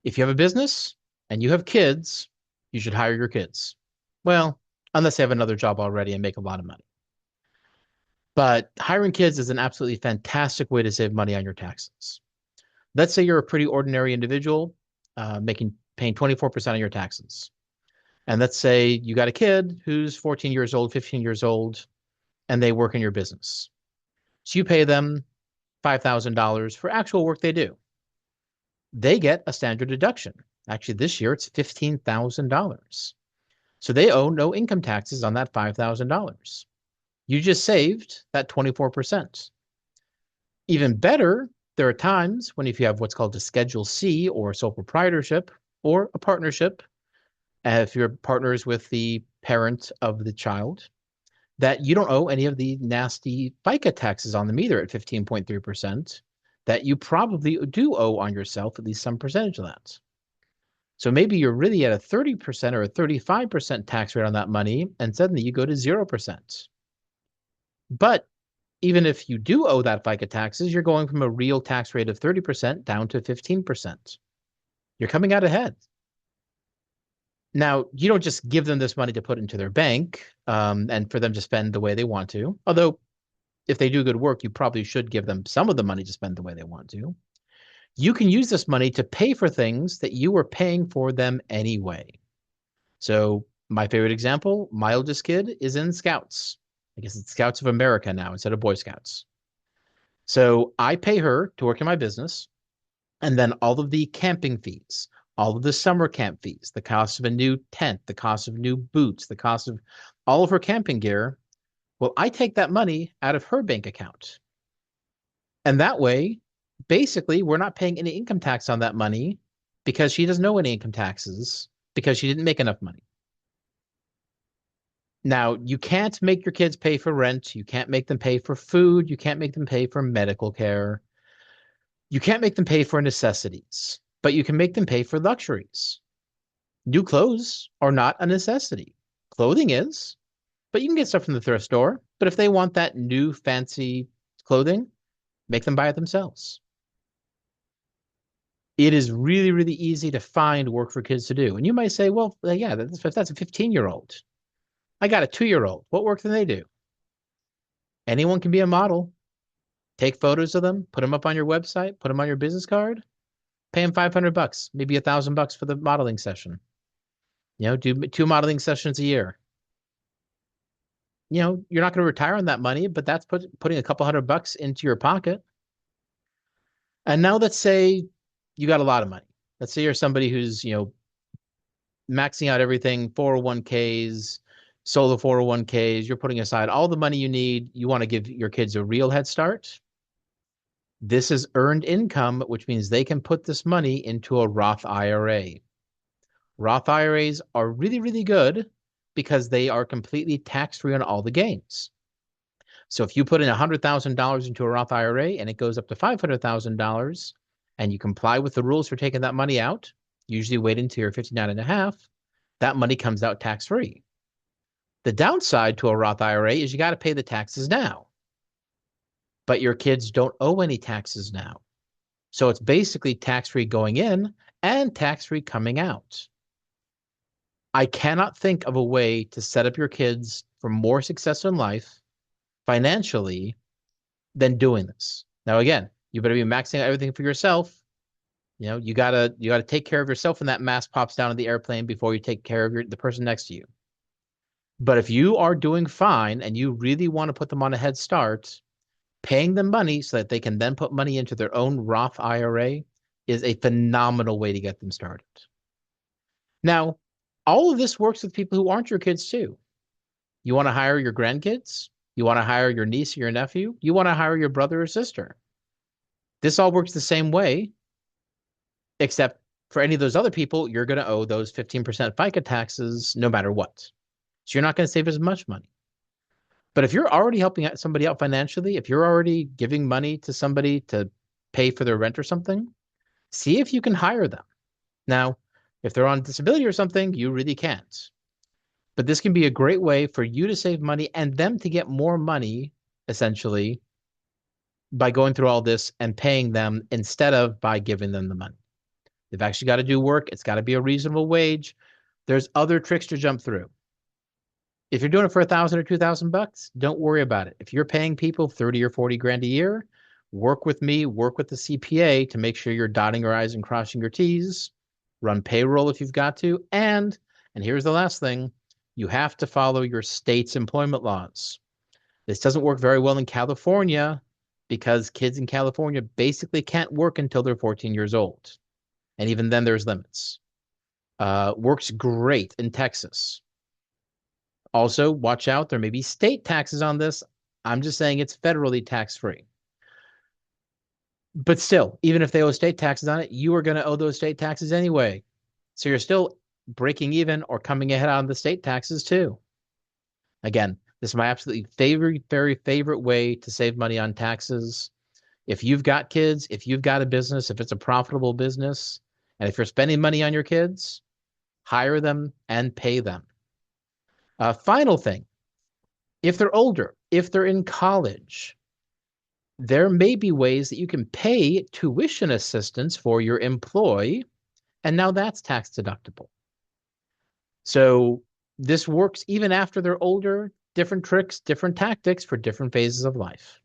If you have a business and you have kids, you should hire your kids. Well, unless they have another job already and make a lot of money. But hiring kids is an absolutely fantastic way to save money on your taxes. Let's say you're a pretty ordinary individual, making paying 24% of your taxes. And let's say you got a kid who's 14 years old, 15 years old, and they work in your business. So you pay them $5,000 for actual work they do. They get a standard deduction. Actually, this year it's $15,000. So they owe no income taxes on that $5,000. You just saved that 24%. Even better, there are times when if you have what's called a Schedule C or a sole proprietorship or a partnership, if you're partners with the parent of the child, that you don't owe any of the nasty FICA taxes on them either at 15.3%, that you probably do owe on yourself at least some percentage of that. So maybe you're really at a 30% or a 35% tax rate on that money, and suddenly you go to 0%. But even if you do owe that FICA taxes, you're going from a real tax rate of 30% down to 15%. You're coming out ahead. Now, you don't just give them this money to put into their bank and for them to spend the way they want to. Although, if they do good work, you probably should give them some of the money to spend the way they want to. You can use this money to pay for things that you were paying for them anyway. So, my favorite example, my oldest kid is in Scouts. I guess it's Scouts of America now instead of Boy Scouts. So, I pay her to work in my business, and then all of the camping fees, all of the summer camp fees, the cost of a new tent, the cost of new boots, the cost of all of her camping gear. Well, I take that money out of her bank account. And that way, basically, we're not paying any income tax on that money because she doesn't owe any income taxes because she didn't make enough money. Now, you can't make your kids pay for rent. You can't make them pay for food. You can't make them pay for medical care. You can't make them pay for necessities, but you can make them pay for luxuries. New clothes are not a necessity. Clothing is, but you can get stuff from the thrift store. But if they want that new fancy clothing, make them buy it themselves. It is really, really easy to find work for kids to do. And you might say, well, yeah, that's a 15-year-old. I got a 2-year-old. What work can they do? Anyone can be a model. Take photos of them, put them up on your website, put them on your business card, pay them $500, maybe $1,000 for the modeling session. Do 2 modeling sessions a year. You're not going to retire on that money, but that's putting a couple $100 into your pocket. And now let's say you got a lot of money. Let's say you're somebody who's, maxing out everything, 401ks, solo 401ks, you're putting aside all the money you need. You want to give your kids a real head start. This is earned income, which means they can put this money into a Roth IRA. Roth IRAs are really, really good because they are completely tax-free on all the gains. So if you put in $100,000 into a Roth IRA and it goes up to $500,000 and you comply with the rules for taking that money out, usually wait until you're 59 and a half, that money comes out tax-free. The downside to a Roth IRA is you got to pay the taxes now. But your kids don't owe any taxes now. So it's basically tax-free going in and tax-free coming out. I cannot think of a way to set up your kids for more success in life financially than doing this. Now, again, you better be maxing out everything for yourself. You gotta take care of yourself when that mask pops down in the airplane before you take care of the person next to you. But if you are doing fine and you really want to put them on a head start, paying them money so that they can then put money into their own Roth IRA is a phenomenal way to get them started. Now, all of this works with people who aren't your kids too. You want to hire your grandkids? You want to hire your niece or your nephew? You want to hire your brother or sister? This all works the same way, except for any of those other people, you're going to owe those 15% FICA taxes no matter what. So you're not going to save as much money. But if you're already helping somebody out financially, if you're already giving money to somebody to pay for their rent or something, see if you can hire them. Now, if they're on disability or something, you really can't. But this can be a great way for you to save money and them to get more money, essentially, by going through all this and paying them instead of by giving them the money. They've actually got to do work. It's got to be a reasonable wage. There's other tricks to jump through. If you're doing it for 1,000 or 2,000 bucks, don't worry about it. If you're paying people 30 or 40 grand a year, work with me, work with the CPA to make sure you're dotting your I's and crossing your T's, run payroll if you've got to. And here's the last thing, you have to follow your state's employment laws. This doesn't work very well in California because kids in California basically can't work until they're 14 years old. And even then, there's limits. Works great in Texas. Also, watch out. There may be state taxes on this. I'm just saying it's federally tax-free. But still, even if they owe state taxes on it, you are going to owe those state taxes anyway. So you're still breaking even or coming ahead on the state taxes too. Again, this is my absolutely favorite, very favorite way to save money on taxes. If you've got kids, if you've got a business, if it's a profitable business, and if you're spending money on your kids, hire them and pay them. Final thing, if they're older, if they're in college, there may be ways that you can pay tuition assistance for your employee, and now that's tax deductible. So this works even after they're older, different tricks, different tactics for different phases of life.